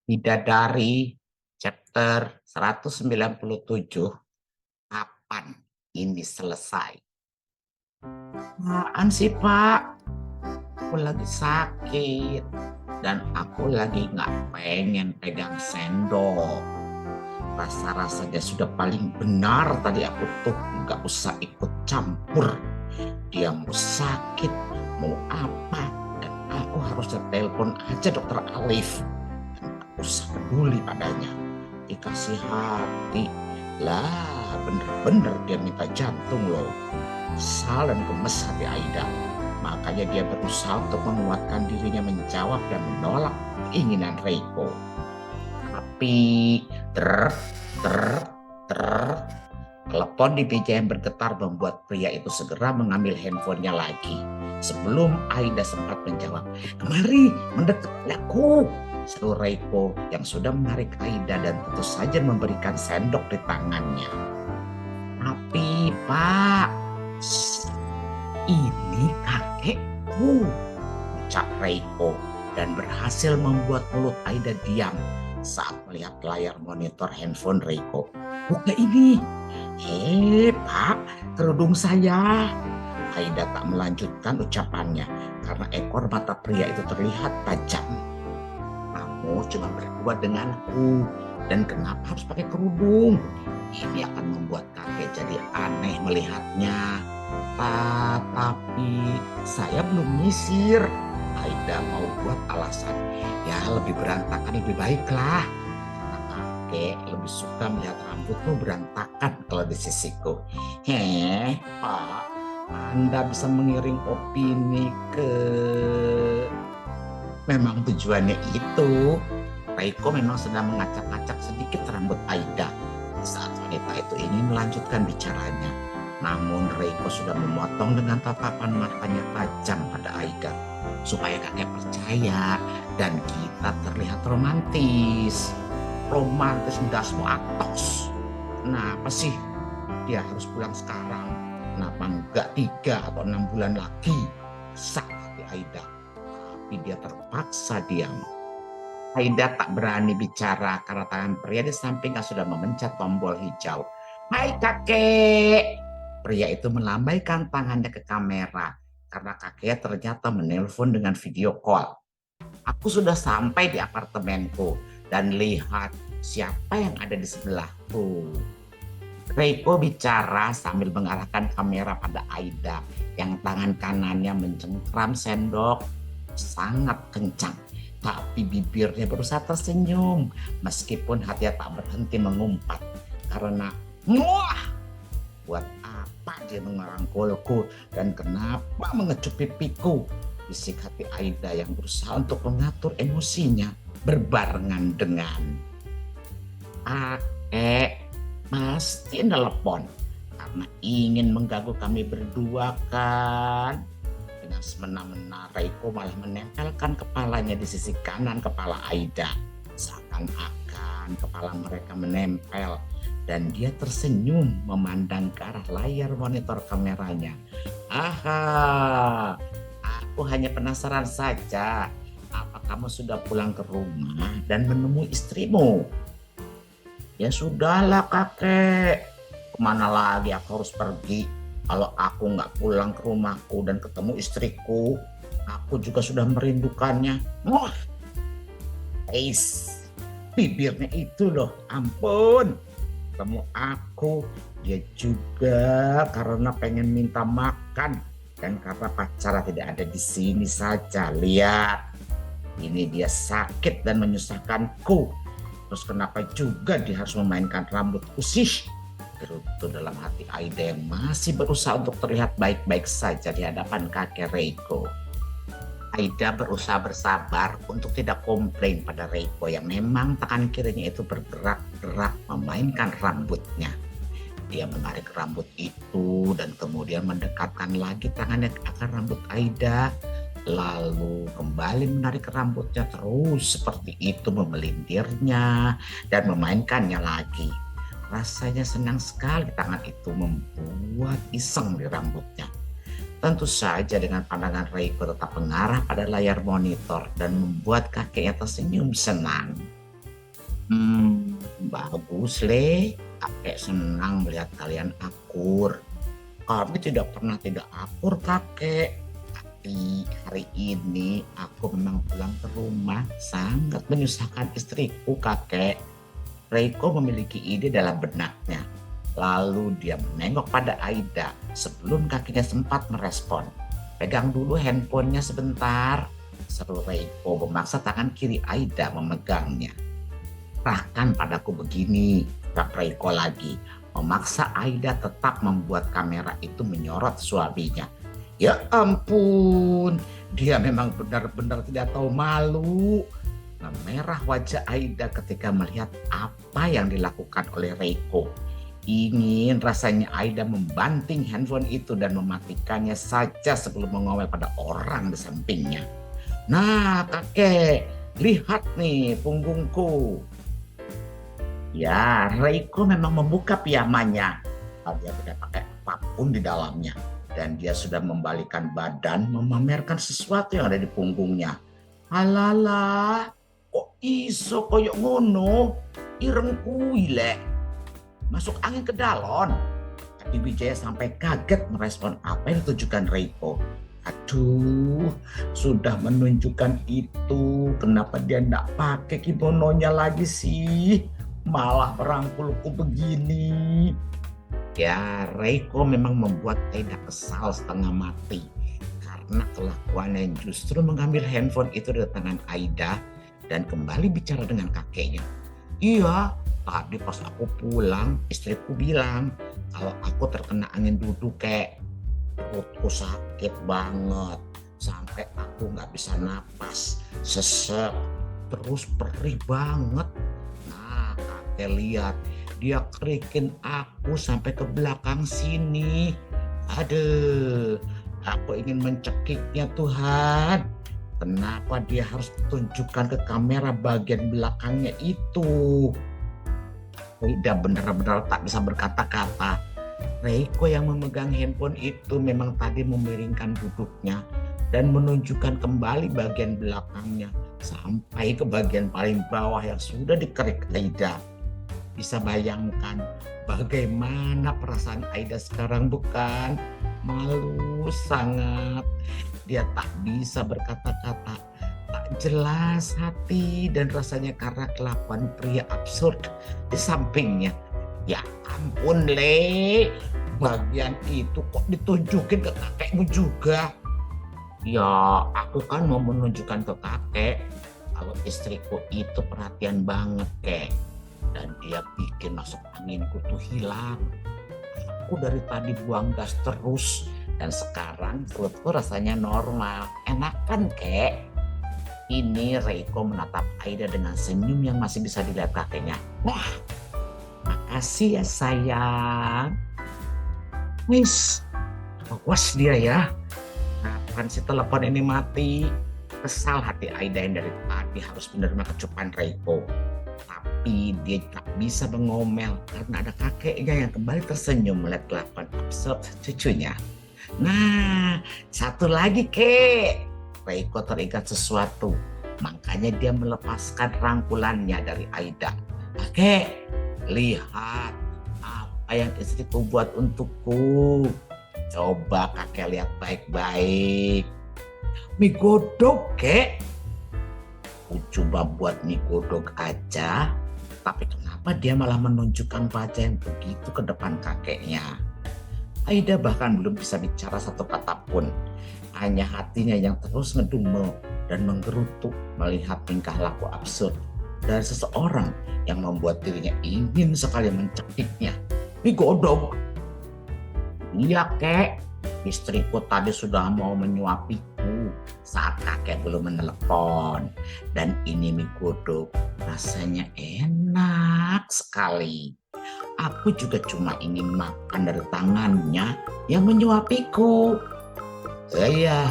Bidadari chapter 197, kapan ini selesai? Apaan sih, Pak? Aku lagi sakit dan aku lagi nggak pengen pegang sendok. Rasa-rasanya sudah paling benar tadi aku tuh nggak usah ikut campur. Dia mau sakit, mau apa, dan aku harusnya telepon aja dokter Alif. Dan tak usah peduli padanya. Dikasih hati. Lah, bener-bener dia minta jantung loh. Kesal dan gemes hati Aida. Makanya dia berusaha untuk menguatkan dirinya menjawab dan menolak keinginan Reiko. Tapi ter ter ter telepon di meja yang bergetar membuat pria itu segera mengambil handphonenya lagi. Sebelum Aida sempat menjawab, "Kemari, mendekat aku," seru Reiko yang sudah menarik Aida dan tentu saja memberikan sendok di tangannya. "Tapi Pak, ini kakekku," ucap Reiko dan berhasil membuat mulut Aida diam saat melihat layar monitor handphone Reiko. "Buka ini." Pak, kerudung saya." Aida tak melanjutkan ucapannya karena ekor mata pria itu terlihat tajam. "Kamu cuma berdua denganku, dan kenapa harus pakai kerudung? Ini akan membuat kakek jadi aneh melihatnya." Tapi saya belum nyisir." Aida mau buat alasan. "Ya lebih berantakan lebih baiklah. Karena kakek lebih suka melihat rambutmu berantakan kalau di sisiku." Pak, Anda bisa mengiring opini ke... Memang tujuannya itu. Reiko memang sedang mengacak-acak sedikit rambut Aida saat wanita itu ingin melanjutkan bicaranya. Namun Reiko sudah memotong dengan tatapan matanya tajam pada Aida supaya kakek percaya dan kita terlihat romantis. Romantis dasmu atos. Kenapa sih dia harus pulang sekarang? Kenapa enggak 3 atau 6 bulan lagi? Sak hati Aida. Tapi dia terpaksa diam. Aida tak berani bicara karena tangan pria di sampingnya sudah memencet tombol hijau. "Hai kakek." Pria itu melambaikan tangannya ke kamera karena kakeknya ternyata menelpon dengan video call. "Aku sudah sampai di apartemenku dan lihat siapa yang ada di sebelahku." Reiko bicara sambil mengarahkan kamera pada Aida yang tangan kanannya mencengkram sendok sangat kencang. Tapi bibirnya berusaha tersenyum meskipun hatinya tak berhenti mengumpat karena wah, buat apa dia mengerangkulku dan kenapa mengecup pipiku? Bisik hati Aida yang berusaha untuk mengatur emosinya berbarengan dengan pasti nelpon karena ingin mengganggu kami berdua kan? Dengan semena-mena Reiko malah menempelkan kepalanya di sisi kanan kepala Aida. Seakan-akan kepala mereka menempel dan dia tersenyum memandang ke arah layar monitor kameranya. "Aha, aku hanya penasaran saja. Apa kamu sudah pulang ke rumah dan menemui istrimu?" "Ya sudahlah kakek. Kemana lagi aku harus pergi? Kalau aku nggak pulang ke rumahku dan ketemu istriku, aku juga sudah merindukannya." Wah, bibirnya itu loh, ampun. Ketemu aku, dia juga karena pengen minta makan dan karena pacarnya tidak ada di sini saja. Lihat, ini dia sakit dan menyusahkanku. Terus kenapa juga dia harus memainkan rambutku sih? Gerutu dalam hati Aida yang masih berusaha untuk terlihat baik-baik saja di hadapan kakek Reiko. Aida berusaha bersabar untuk tidak komplain pada Reiko yang memang tangan kirinya itu bergerak-gerak memainkan rambutnya. Dia menarik rambut itu dan kemudian mendekatkan lagi tangannya ke akar rambut Aida. Lalu kembali menarik rambutnya terus seperti itu memelintirnya dan memainkannya lagi. Rasanya senang sekali tangan itu membuat iseng di rambutnya. Tentu saja dengan pandangan Reiko tetap mengarah pada layar monitor dan membuat kakeknya tersenyum senang. Bagus, Le. Kakek senang melihat kalian akur. Kami tidak pernah tidak akur, kakek. Tapi hari ini aku memang pulang ke rumah sangat menyusahkan istriku, kakek. Reiko memiliki ide dalam benaknya. Lalu dia menengok pada Aida sebelum kakinya sempat merespon. Pegang dulu handphonenya sebentar, seru Reiko memaksa tangan kiri Aida memegangnya. Bahkan padaku begini, kata Reiko lagi, memaksa Aida tetap membuat kamera itu menyorot suaminya. Ya ampun, dia memang benar-benar tidak tahu malu. Memerah wajah Aida ketika melihat apa yang dilakukan oleh Reiko. Ingin rasanya Aida membanting handphone itu dan mematikannya saja sebelum mengomel pada orang di sampingnya. Nah kakek, lihat nih punggungku. Ya, Reiko memang membuka pijamannya. Dia tidak pakai apapun di dalamnya. Dan dia sudah membalikan badan memamerkan sesuatu yang ada di punggungnya. Alalah, kok iso koyok ngono? Ireng kuile. Masuk angin ke dalon. Adi Wijaya sampai kaget merespon apa yang ditujukan Reiko. Aduh, sudah menunjukkan itu. Kenapa dia enggak pakai kimononya lagi sih? Malah merangkulku begini. Ya, Reiko memang membuat Aida kesal setengah mati. Karena kelakuannya yang justru mengambil handphone itu dari tangan Aida dan kembali bicara dengan kakeknya. Iya, tadi pas aku pulang, istriku bilang kalau aku terkena angin duduk kayak perutku sakit banget. Sampai aku gak bisa napas, sesek, terus perih banget. Nah, kakek lihat, dia kerikin aku sampai ke belakang sini. Aduh, aku ingin mencekiknya Tuhan. Kenapa dia harus tunjukkan ke kamera bagian belakangnya itu? Tidak benar-benar tak bisa berkata-kata. Reiko yang memegang handphone itu memang tadi memiringkan duduknya dan menunjukkan kembali bagian belakangnya sampai ke bagian paling bawah yang sudah dikerik Aida. Bisa bayangkan bagaimana perasaan Aida sekarang, bukan? Malu sangat. Dia tak bisa berkata-kata, tak jelas hati dan rasanya karena kelakuan pria absurd di sampingnya. Ya ampun, Le, bagian itu kok ditunjukin ke kakekmu juga? Ya, aku kan mau menunjukkan ke kakek kalau istriku itu perhatian banget, kek. Dan dia bikin masuk anginku tuh hilang. Aku dari tadi buang gas terus dan sekarang perutku rasanya normal. Enak kan, kek? Ini Reiko menatap Aida dengan senyum yang masih bisa dilihat kakeknya. Wah, makasih ya sayang. Wis, awas dia ya. Kapan si telepon ini mati? Kesal hati Aida yang dari tadi harus menerima kecupan Reiko. Tapi dia tak bisa mengomel karena ada kakeknya yang kembali tersenyum melihat kelakuan absurd cucunya. Nah, satu lagi, kek. Reiko teringat sesuatu, makanya dia melepaskan rangkulannya dari Aida. Kakek, lihat apa yang istriku buat untukku. Coba kakek lihat baik-baik. Mie godok, kek. Aku coba buat mie godok aja, tapi kenapa dia malah menunjukkan wajah yang begitu ke depan kakeknya? Aida bahkan belum bisa bicara satu kata pun. Hanya hatinya yang terus ngedumel dan menggerutu melihat tingkah laku absurd dari seseorang yang membuat dirinya ingin sekali mencekiknya. Mie godok. Iya, kek. Istriku tadi sudah mau menyuapiku saat kakek belum menelepon. Dan ini mie godok rasanya enak sekali. Aku juga cuma ingin makan dari tangannya yang menyuapiku. Iya,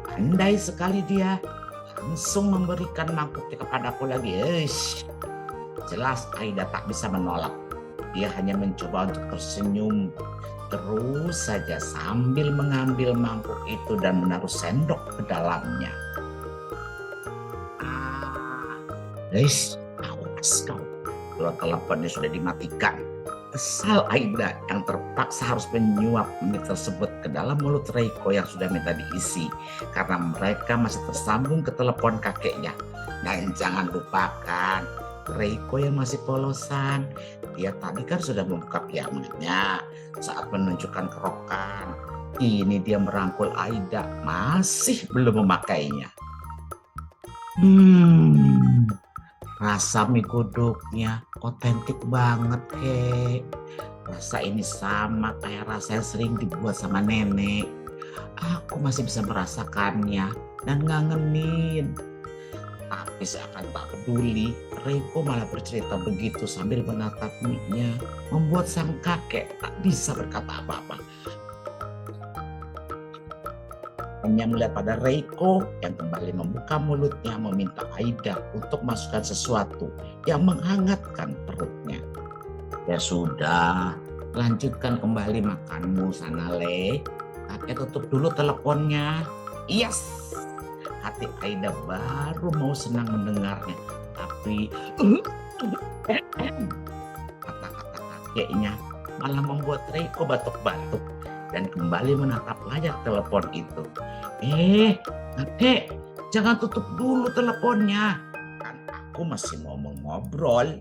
pandai sekali dia. Langsung memberikan mangkuknya kepadaku lagi. Jelas Aida tak bisa menolak. Dia hanya mencoba untuk tersenyum. Terus saja sambil mengambil mangkuk itu dan menaruh sendok ke dalamnya. Aku Kau kalau teleponnya sudah dimatikan. Kesal Aida yang terpaksa harus menyuap mie tersebut ke dalam mulut Reiko yang sudah minta diisi karena mereka masih tersambung ke telepon kakeknya. Dan jangan lupakan Reiko yang masih polosan. Dia tadi kan sudah membuka piamannya saat menunjukkan kerokan. Ini dia merangkul Aida, masih belum memakainya. Rasa mie godoknya otentik banget, kek. Rasa ini sama kayak rasa yang sering dibuat sama nenek. Aku masih bisa merasakannya dan ngangenin. Tapi seakan tak peduli, Reiko malah bercerita begitu sambil menatap mie-nya, membuat sang kakek tak bisa berkata apa-apa. Hanya melihat pada Reiko yang kembali membuka mulutnya meminta Aida untuk masukkan sesuatu yang menghangatkan perutnya. Ya sudah, lanjutkan kembali makanmu sana, Le. Kakek tutup dulu teleponnya. Yes! Hati Aida baru mau senang mendengarnya. Tapi kata-kata kakeknya malah membuat Reiko batuk-batuk dan kembali menatap layar telepon itu. Kakek, jangan tutup dulu teleponnya. Kan aku masih mau ngobrol.